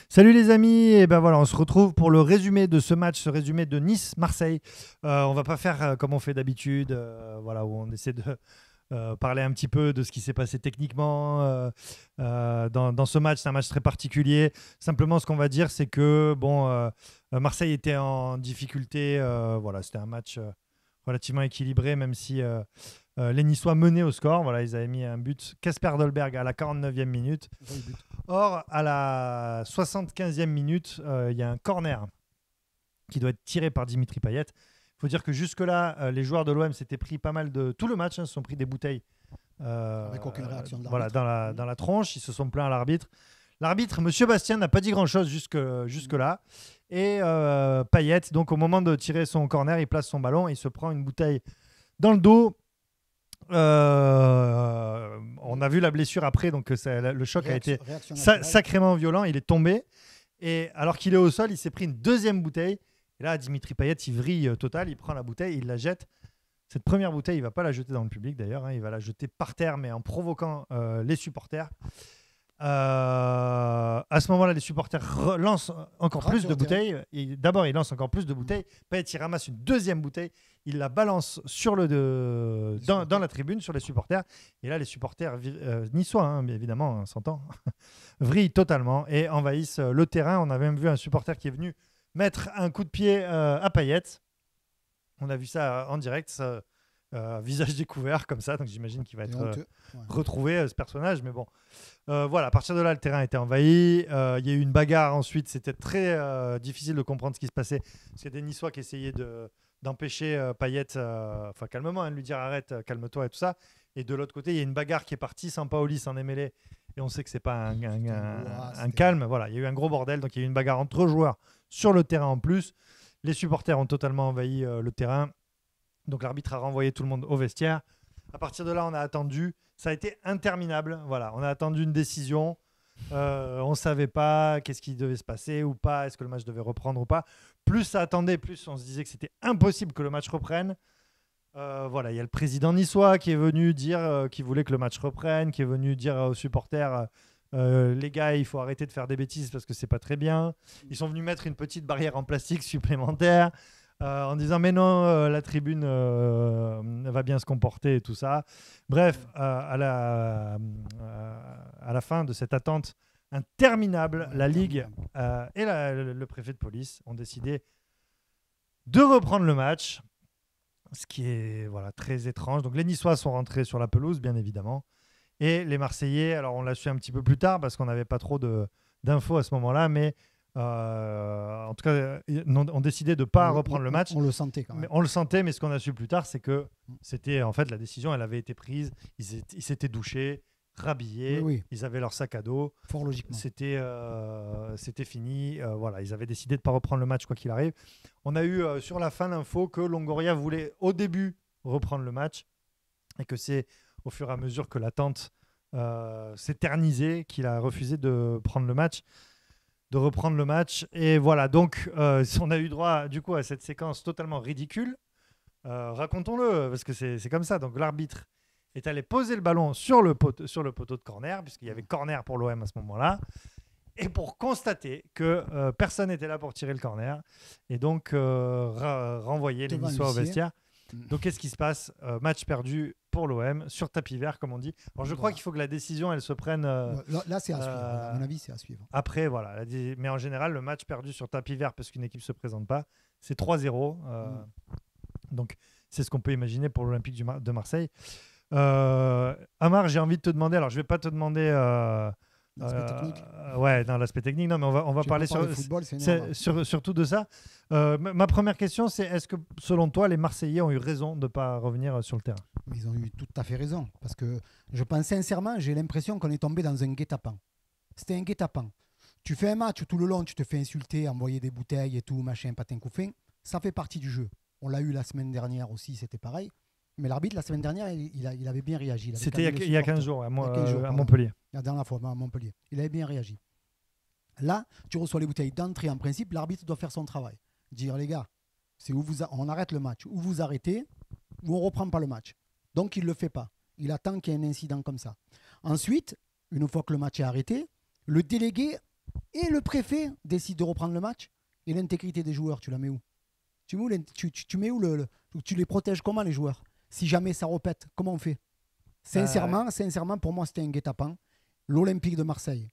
Salut les amis, et ben voilà, on se retrouve pour le résumé de ce match, ce résumé de Nice-Marseille. On va pas faire comme on fait d'habitude, voilà, où on essaie de parler un petit peu de ce qui s'est passé techniquement dans ce match. C'est un match très particulier. Simplement, ce qu'on va dire, c'est que bon, Marseille était en difficulté. Voilà, c'était un match relativement équilibré, même si les Niçois menaient au score. Voilà, ils avaient mis un but, Kasper Dolberg à la 49e minute. Or, à la 75e minute, il y a un corner qui doit être tiré par Dimitri Payet. Il faut dire que jusque-là, les joueurs de l'OM s'étaient pris pas mal de... Tout le match, se sont pris des bouteilles Avec aucune réaction de voilà, l'arbitre. dans la tronche. Ils se sont plaints à l'arbitre. L'arbitre, Monsieur Bastien, n'a pas dit grand-chose jusque-là. Et Payet, donc au moment de tirer son corner, il place son ballon et il se prend une bouteille dans le dos. On a vu la blessure après, donc le choc a été sacrément violent. Il est tombé et alors qu'il est au sol, il s'est pris une deuxième bouteille. Et là, Dimitri Payet, il vrille total. Il prend la bouteille, il la jette. Cette première bouteille, il va pas la jeter dans le public d'ailleurs. Il va la jeter par terre, mais en provoquant les supporters. À ce moment-là, les supporters lancent encore plus de bouteilles. D'abord, ils lancent encore plus de bouteilles. Payet, il ramasse une deuxième bouteille. Il la balance dans la tribune, sur les supporters. Et là, les supporters niçois, bien évidemment, on s'entend, vrillent totalement et envahissent le terrain. On a même vu un supporter qui est venu mettre un coup de pied à Payet. On a vu ça en direct. Visage découvert comme ça, donc j'imagine qu'il va être retrouvé ce personnage, mais bon voilà, à partir de là le terrain était envahi, il y a eu une bagarre ensuite, c'était très difficile de comprendre ce qui se passait, parce qu'il y a des Niçois qui essayaient d'empêcher Payet, enfin calmement, de lui dire arrête, calme-toi et tout ça, et de l'autre côté il y a une bagarre qui est partie, Sampaoli s'en est mêlé, et on sait que c'est pas un calme, voilà, il y a eu un gros bordel, donc il y a eu une bagarre entre joueurs sur le terrain en plus, les supporters ont totalement envahi le terrain. Donc l'arbitre a renvoyé tout le monde au vestiaire. À partir de là, on a attendu. Ça a été interminable. Voilà, on a attendu une décision. On ne savait pas qu'est-ce qui devait se passer ou pas. Est-ce que le match devait reprendre ou pas. Plus ça attendait, plus on se disait que c'était impossible que le match reprenne. Voilà, il y a le président niçois qui est venu dire qu'il voulait que le match reprenne, qui est venu dire aux supporters les gars, il faut arrêter de faire des bêtises parce que c'est pas très bien. Ils sont venus mettre une petite barrière en plastique supplémentaire. En disant mais non, la tribune va bien se comporter et tout ça. Bref, à la fin de cette attente interminable, la Ligue et le préfet de police ont décidé de reprendre le match, ce qui est très étrange. Donc les Niçois sont rentrés sur la pelouse, bien évidemment, et les Marseillais, alors on l'a su un petit peu plus tard parce qu'on n'avait pas trop d'infos à ce moment-là, mais en tout cas, on décidé de ne pas reprendre le match. On le sentait quand même. On le sentait, mais ce qu'on a su plus tard, c'est que c'était en fait la décision, elle avait été prise. Ils s'étaient douchés, rhabillés, oui. Ils avaient leur sac à dos. Fort logiquement. C'était fini. Voilà, ils avaient décidé de ne pas reprendre le match quoi qu'il arrive. On a eu sur la fin l'info que Longoria voulait au début reprendre le match et que c'est au fur et à mesure que l'attente s'éternisait qu'il a refusé de reprendre le match. Et voilà, donc on a eu droit du coup à cette séquence totalement ridicule. Racontons-le, parce que c'est comme ça. Donc l'arbitre est allé poser le ballon sur le poteau de corner, puisqu'il y avait corner pour l'OM à ce moment-là, et pour constater que personne n'était là pour tirer le corner, et donc renvoyer les Niçois au vestiaire. Donc qu'est-ce qui se passe? Match perdu pour l'OM sur tapis vert, comme on dit. Alors je crois qu'il faut que la décision elle se prenne. Là c'est à suivre. À mon avis, c'est à suivre. Après, voilà. Mais en général, le match perdu sur tapis vert parce qu'une équipe ne se présente pas, c'est 3-0. Donc c'est ce qu'on peut imaginer pour l'Olympique de Marseille. Amar, j'ai envie de te demander. Alors je vais pas te demander. L'aspect technique. Ouais, dans l'aspect technique. Non, mais on va parler surtout de ça. Ma première question, c'est est-ce que, selon toi, les Marseillais ont eu raison de ne pas revenir sur le terrain? Ils ont eu tout à fait raison. Parce que je pense sincèrement, j'ai l'impression qu'on est tombé dans un guet-apens. C'était un guet-apens. Tu fais un match où tout le long, tu te fais insulter, envoyer des bouteilles et tout, machin, patin couffin. Ça fait partie du jeu. On l'a eu la semaine dernière aussi, c'était pareil. Mais l'arbitre, la semaine dernière, il avait bien réagi. C'était il y a 15 jours, à Montpellier. La dernière fois, à Montpellier. Il avait bien réagi. Là, tu reçois les bouteilles d'entrée. En principe, l'arbitre doit faire son travail. Dire, les gars, c'est où on arrête le match. Ou vous arrêtez, ou on ne reprend pas le match. Donc, il ne le fait pas. Il attend qu'il y ait un incident comme ça. Ensuite, une fois que le match est arrêté, le délégué et le préfet décide de reprendre le match, et l'intégrité des joueurs, tu la mets où? Tu mets où tu les protèges comment, les joueurs? Si jamais ça répète, comment on fait? Sincèrement, pour moi, c'était un guet-apens. L'Olympique de Marseille,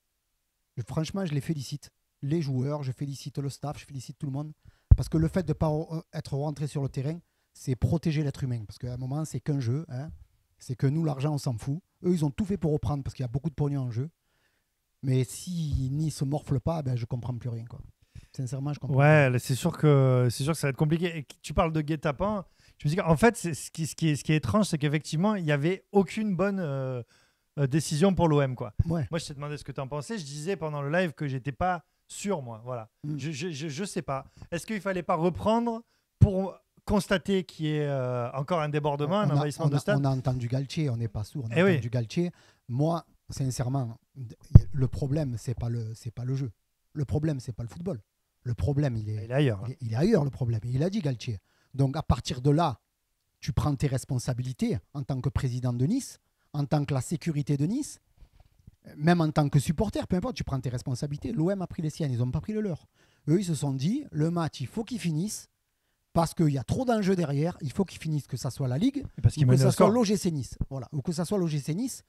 franchement, je les félicite. Les joueurs, je félicite le staff, je félicite tout le monde. Parce que le fait de ne pas être rentré sur le terrain, c'est protéger l'être humain. Parce qu'à un moment, c'est qu'un jeu. Hein. C'est que nous, l'argent, on s'en fout. Eux, ils ont tout fait pour reprendre parce qu'il y a beaucoup de pognon en jeu. Mais si Nice ne morfle pas, ben, je ne comprends plus rien. Quoi. Sincèrement, je comprends pas. C'est sûr que ça va être compliqué. Et tu parles de guet-apens. Je me dis qu'en fait, ce qui est étrange, c'est qu'effectivement, il n'y avait aucune bonne décision pour l'OM. Ouais. Moi, je t'ai demandé ce que tu en pensais. Je disais pendant le live que j'étais pas sûr, moi. Voilà. Je sais pas. Est-ce qu'il fallait pas reprendre pour constater qu'il y ait encore un débordement, un envahissement de stade? On a entendu Galtier, on n'est pas sourd. On a entendu Galtier. Moi, sincèrement, le problème, c'est pas le jeu. Le problème, c'est pas le football. Le problème, il est ailleurs. Il est ailleurs, le problème. Il a dit Galtier. Donc, à partir de là, tu prends tes responsabilités en tant que président de Nice, en tant que la sécurité de Nice, même en tant que supporter, peu importe, tu prends tes responsabilités. L'OM a pris les siennes, ils n'ont pas pris le leur. Eux, ils se sont dit, le match, il faut qu'il finisse, parce qu'il y a trop d'enjeux derrière, il faut qu'il finisse, que ça soit la Ligue, ou que ça soit l'OGC Nice. Voilà. Ou que ça soit l'OGC Nice,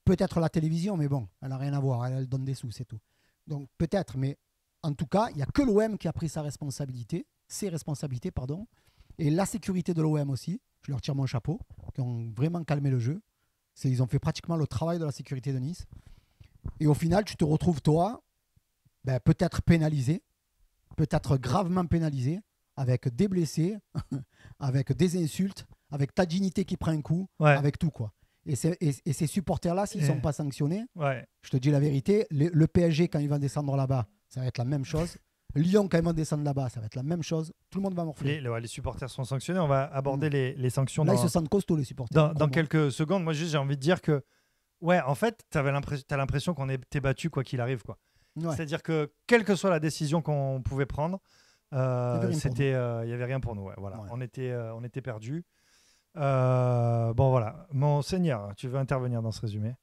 peut-être la télévision, mais bon, elle n'a rien à voir, elle donne des sous, c'est tout. Donc peut-être, mais en tout cas, il n'y a que l'OM qui a pris ses responsabilités, et la sécurité de l'OM aussi, je leur tire mon chapeau, qui ont vraiment calmé le jeu. Ils ont fait pratiquement le travail de la sécurité de Nice. Et au final, tu te retrouves, toi, peut-être pénalisé, peut-être gravement pénalisé, avec des blessés, avec des insultes, avec ta dignité qui prend un coup, avec tout, quoi. Et ces supporters-là, s'ils ne sont pas sanctionnés, je te dis la vérité, le PSG, quand il va descendre là-bas, ça va être la même chose. Lyon, quand ils vont descendre là-bas, ça va être la même chose. Tout le monde va morfler. Les supporters sont sanctionnés. On va aborder les sanctions. Là, ils se sentent costauds, les supporters. Dans quelques secondes. Moi, juste, j'ai envie de dire que, en fait, t'as l'impression qu'on était battu quoi qu'il arrive. Quoi. Ouais. C'est-à-dire que, quelle que soit la décision qu'on pouvait prendre, il n'y avait rien pour nous. Ouais, voilà. Ouais. On était perdus. Bon, voilà. Monseigneur, tu veux intervenir dans ce résumé?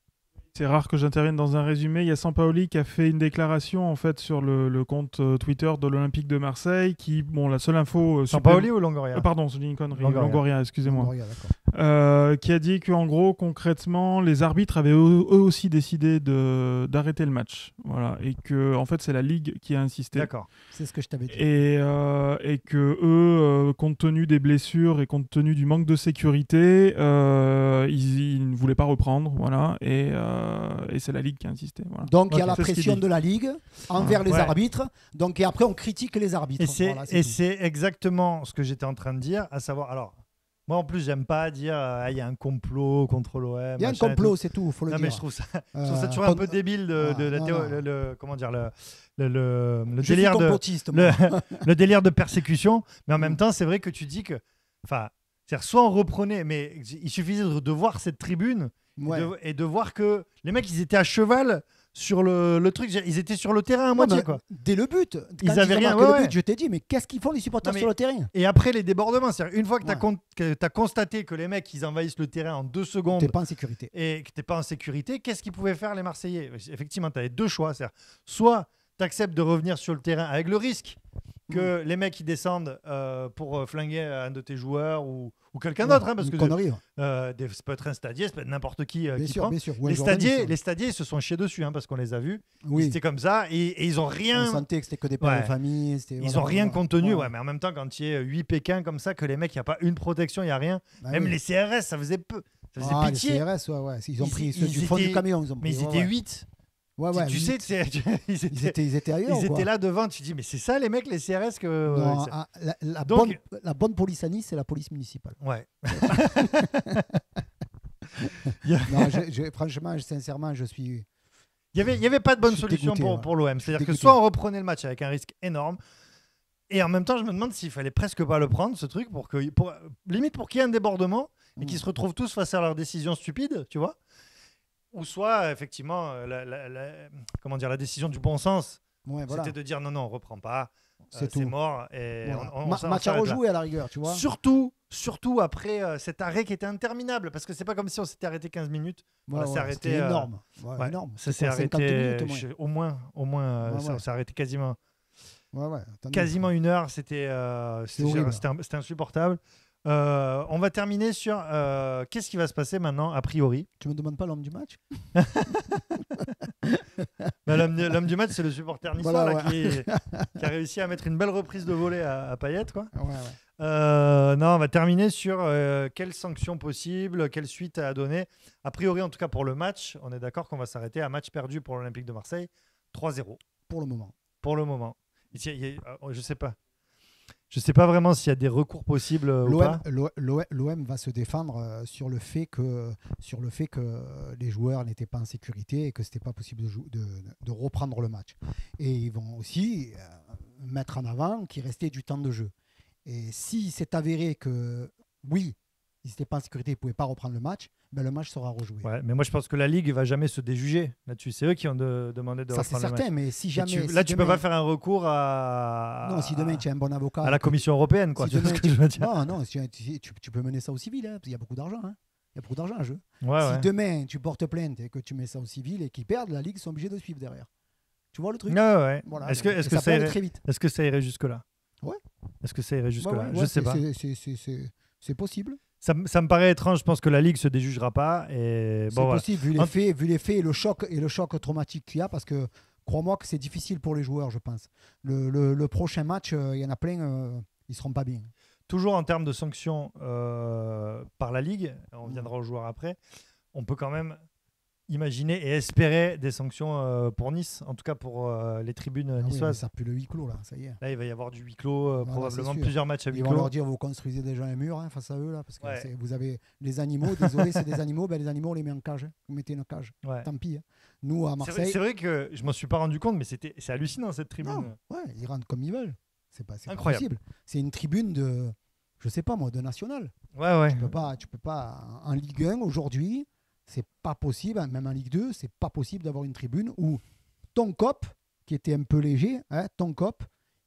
C'est rare que j'intervienne dans un résumé. Il y a Sampaoli qui a fait une déclaration en fait sur le compte Twitter de l'Olympique de Marseille qui, la seule info... Sampaoli ou Longoria? Pardon, c'est une connerie. Longoria, excusez-moi. Longoria, qui a dit qu'en gros, concrètement, les arbitres avaient eux aussi décidé d'arrêter le match. Voilà. Et que, en fait, c'est la Ligue qui a insisté. D'accord. C'est ce que je t'avais dit. Et que eux, compte tenu des blessures et compte tenu du manque de sécurité, ils ne voulaient pas reprendre. Voilà. Et c'est la Ligue qui a insisté. Voilà. Donc il y a la pression de la Ligue envers les arbitres. Donc, et après, on critique les arbitres. Et c'est exactement ce que j'étais en train de dire, à savoir... Alors, moi, en plus, j'aime pas dire il y a un complot contre l'OM. Il y a un complot, c'est tout, il faut le dire. Mais je trouve ça toujours un peu débile le délire de persécution. Mais en même temps, c'est vrai que tu dis que... soit on reprenait, mais il suffisait de voir cette tribune et de voir que les mecs, ils étaient à cheval sur le truc. Ils étaient sur le terrain à moitié. Quoi. Dès le but. Ils avaient rien. Le but, je t'ai dit, mais qu'est-ce qu'ils font les supporters sur le terrain? Et après les débordements, c'est-à-dire une fois que tu as constaté que les mecs, ils envahissent le terrain en 2 secondes. T'es pas en sécurité. Et que t'es pas en sécurité, qu'est-ce qu'ils pouvaient faire les Marseillais? Effectivement, tu avais 2 choix. C'est-à-dire, soit tu acceptes de revenir sur le terrain avec le risque que les mecs ils descendent pour flinguer un de tes joueurs ou quelqu'un d'autre, parce que ça peut être un stadier, ça peut être n'importe qui prend. Bien sûr. Les stadiers ils se sont chiés dessus parce qu'on les a vus. C'était comme ça et ils ont rien. On sentait que c'était que des pères de famille. Ils ont rien contenu, mais en même temps quand il y a 8 Pékins comme ça, que les mecs il y a pas une protection, il y a rien. Même les CRS, ça faisait peu. Ça faisait pitié. Les CRS, ils ont pris ceux du fond du camion. Mais ils étaient 8. Tu sais, ils étaient ailleurs. Ils étaient là devant. Tu dis, mais c'est ça les mecs, les CRS que. Non, la bonne police à Nice, c'est la police municipale. Ouais. Non, franchement, sincèrement, je suis. Il y avait pas de bonne solution pour l'OM. C'est-à-dire que soit on reprenait le match avec un risque énorme. Et en même temps, je me demande s'il fallait presque pas le prendre, ce truc, limite pour qu'il y ait un débordement et qu'ils se retrouvent tous face à leurs décisions stupides, tu vois. Ou soit, effectivement, la décision du bon sens, c'était de dire non, on ne reprend pas, c'est mort. Et match à rejouer à la rigueur, tu vois. Surtout surtout après cet arrêt qui était interminable, parce que c'est pas comme si on s'était arrêté 15 minutes. Ouais, s'est arrêté, c'était énorme. Ouais, Ouais, énorme. ça C'est s'est quoi, 50 arrêté minutes au moins. au moins Ouais, ça, ouais. on s'est arrêté quasiment Attendez. quasiment 1 heure. C'était horrible. c'était insupportable. On va terminer sur qu'est-ce qui va se passer maintenant a priori. Tu me demandes pas l'homme du match? Bah, l'homme du match, c'est le supporter niçois Voilà, là, qui a réussi à mettre une belle reprise de volée à Payet, quoi. Ouais. Non, on va terminer sur quelles sanctions possibles, quelle suite à donner. A priori, en tout cas pour le match, on est d'accord qu'on va s'arrêter à match perdu pour l'Olympique de Marseille, 3-0 Pour le moment. pour le moment. Je sais pas. Je sais pas vraiment s'il y a des recours possibles ou pas. L'OM va se défendre sur le fait que les joueurs n'étaient pas en sécurité et que c'était pas possible de reprendre le match. Et ils vont aussi mettre en avant qu'il restait du temps de jeu. Et si c'est avéré que oui, ils n'étaient pas en sécurité, ils ne pouvaient pas reprendre le match, ben le match sera rejoué. Ouais, mais moi je pense que la Ligue va jamais se déjuger là-dessus. C'est eux qui ont demandé de Ça c'est reprendre le certain, match. mais si Et jamais... tu peux pas faire un recours à. Non, si demain tu as un bon avocat... à la Commission européenne, quoi. Si Tu vois demain ce que je veux dire. Non, tu peux mener ça au civil, hein, parce qu'il y a beaucoup d'argent. Hein. Il y a beaucoup d'argent en jeu. Ouais, Si ouais. demain tu portes plainte et que tu mets ça au civil et qu'ils perdent, la Ligue sont obligés de suivre derrière. Tu vois le truc? Ouais, ouais. Voilà, Est-ce donc, que ça peut ça aller irait, très vite. est-ce que ça irait jusque-là? Ouais. Est-ce que ça irait jusque-là? Ouais, Je sais pas. C'est possible. Ça me paraît étrange. Je pense que la Ligue se déjugera pas. Et C'est bon, voilà. possible vu les faits et le choc traumatique qu'il y a, parce que crois-moi que c'est difficile pour les joueurs, je pense. Le prochain match, il y en a plein, ils seront pas bien. Toujours en termes de sanctions par la Ligue, on viendra aux joueurs après, on peut quand même imaginer et espérer des sanctions pour Nice, en tout cas pour les tribunes Ah oui, mais niçoises. ça pue le huis clos là, ça y est. Là, il va y avoir du huis clos, Voilà, probablement c'est sûr. plusieurs matchs à huis Ils vont clos. leur dire vous construisez déjà un mur face à eux là, parce que Ouais. vous avez les animaux, désolé c'est des animaux, ben les animaux on les met en cage, hein. Vous mettez une cage, Ouais. tant pis. Hein. Nous à Marseille, C'est vrai que je m'en suis pas rendu compte, mais c'est hallucinant cette tribune. non, ouais, ils rentrent comme ils veulent. C'est pas Incroyable. possible. C'est une tribune de, je sais pas moi, de national. Ouais, ouais. Tu peux pas en Ligue 1 aujourd'hui, c'est pas possible, même en Ligue 2, c'est pas possible d'avoir une tribune où ton cop, qui était un peu léger, hein, ton cop,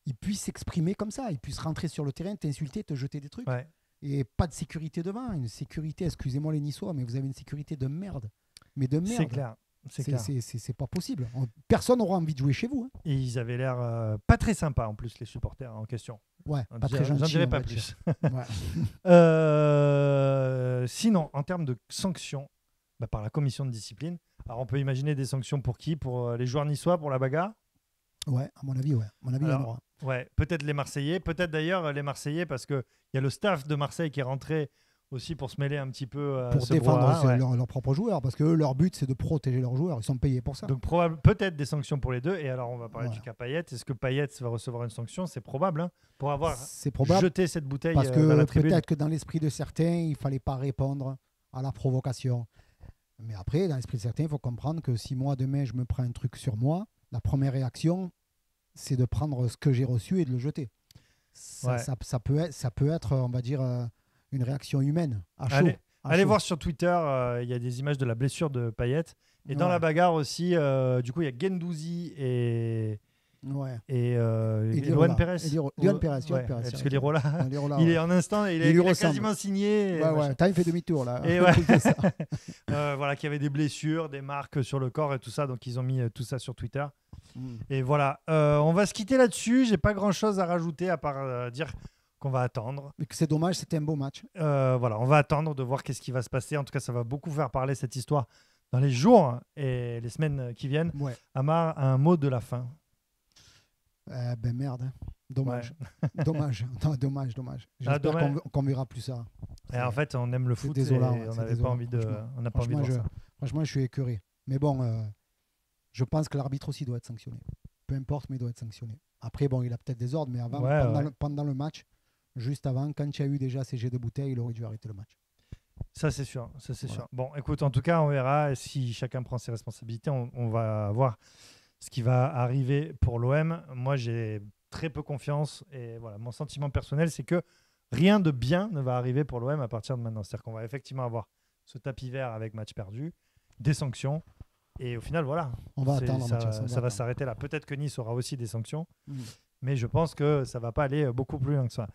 il puisse s'exprimer comme ça, il puisse rentrer sur le terrain, t'insulter, te jeter des trucs. Ouais. Et pas de sécurité devant, une sécurité, excusez-moi les Niçois, mais vous avez une sécurité de merde. Mais de merde. C'est clair. C'est clair. C'est pas possible. Personne n'aura envie de jouer chez vous. Hein. Et ils avaient l'air pas très sympas en plus, les supporters en question. Ouais, J'en pas très gentil. dirais on pas va dire. plus. Ouais. Sinon, en termes de sanctions, par la commission de discipline, alors on peut imaginer des sanctions pour qui? Pour les joueurs niçois, pour la bagarre? Ouais, à mon avis, ouais. À mon avis, il y en aura. Ouais, peut-être les Marseillais, peut-être d'ailleurs les Marseillais, parce qu'il y a le staff de Marseille qui est rentré aussi pour se mêler un petit peu à Pour ce défendre brouhaha, ouais. leurs propres joueurs, parce que eux, leur but, c'est de protéger leurs joueurs. Ils sont payés pour ça. Donc peut-être des sanctions pour les deux. Et alors on va parler Ouais. du cas Payet. Est-ce que Payet va recevoir une sanction? C'est probable, hein, pour avoir C'est probable, jeté cette bouteille parce dans la que tribune. peut-être que dans l'esprit de certains, il fallait pas répondre à la provocation. Mais après, dans l'esprit de certains, il faut comprendre que si moi, demain, je me prends un truc sur moi, la première réaction, c'est de prendre ce que j'ai reçu et de le jeter. Ouais. Ça peut être, on va dire, une réaction humaine, à chaud. Allez voir sur Twitter, il y a des images de la blessure de Payet. Et dans Ouais. la bagarre aussi, du coup, il y a Guendouzi et Lirola. Luan Pérez. Luan Pérez, Ouais, parce que Lirola, Lirola, il ouais. est en instant, il Il lui a ressemble. quasiment signé. Ouais, ouais. T'as fait demi-tour là. Et ouais. C'est ça. Voilà, qu'il y avait des blessures, des marques sur le corps et tout ça. Donc, ils ont mis tout ça sur Twitter. Et voilà, on va se quitter là-dessus. J'ai pas grand-chose à rajouter à part dire qu'on va attendre. Mais que c'est dommage, c'était un beau match. Voilà, on va attendre de voir qu'est-ce qui va se passer. En tout cas, ça va beaucoup faire parler cette histoire dans les jours et les semaines qui viennent. Ouais. Amar, un mot de la fin. Ben merde. Hein. Dommage. Dommage. Non, dommage. J'espère dommage. qu'on verra plus ça. Et en fait, on aime le c'est foot désolant, et ouais, on c'est n'avait pas désolant, envie de, franchement. on n'a pas envie de voir ça. Franchement, je suis écœuré. Mais bon, je pense que l'arbitre aussi doit être sanctionné. Peu importe, mais il doit être sanctionné. Après, bon, il a peut-être des ordres, mais avant, pendant le match, juste avant, quand il y a eu déjà ces jets de bouteille, il aurait dû arrêter le match. Ça, c'est sûr. Voilà. Sûr. Bon, écoute, en tout cas, on verra si chacun prend ses responsabilités. On va voir ce qui va arriver pour l'OM. Moi, j'ai très peu confiance. Et voilà, mon sentiment personnel, c'est que rien de bien ne va arriver pour l'OM à partir de maintenant. C'est-à-dire qu'on va effectivement avoir ce tapis vert avec match perdu, des sanctions. Et au final, voilà. On va attendre, Mathias. Ça va s'arrêter là. Peut-être que Nice aura aussi des sanctions. Mm. Mais je pense que ça ne va pas aller beaucoup plus loin que ça.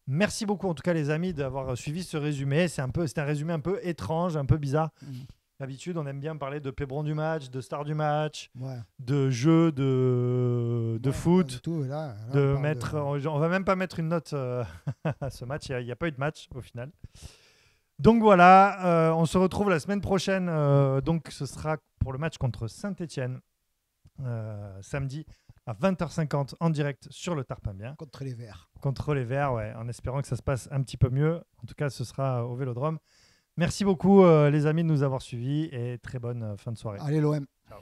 Merci beaucoup en tout cas les amis d'avoir suivi ce résumé. C'est un résumé un peu étrange, un peu bizarre. D'habitude, on aime bien parler de Pébron du match, de star du match, de jeu, de foot. Tout, là, On va même pas mettre une note à ce match. Il n'y a pas eu de match au final. Donc voilà, on se retrouve la semaine prochaine. Donc ce sera pour le match contre Saint-Etienne, samedi à 20h50 en direct sur le Tarpin-Bien. Contre les Verts. Contre les Verts, ouais, en espérant que ça se passe un petit peu mieux. En tout cas, ce sera au Vélodrome. Merci beaucoup les amis de nous avoir suivis et très bonne fin de soirée. Allez l'OM. Ciao.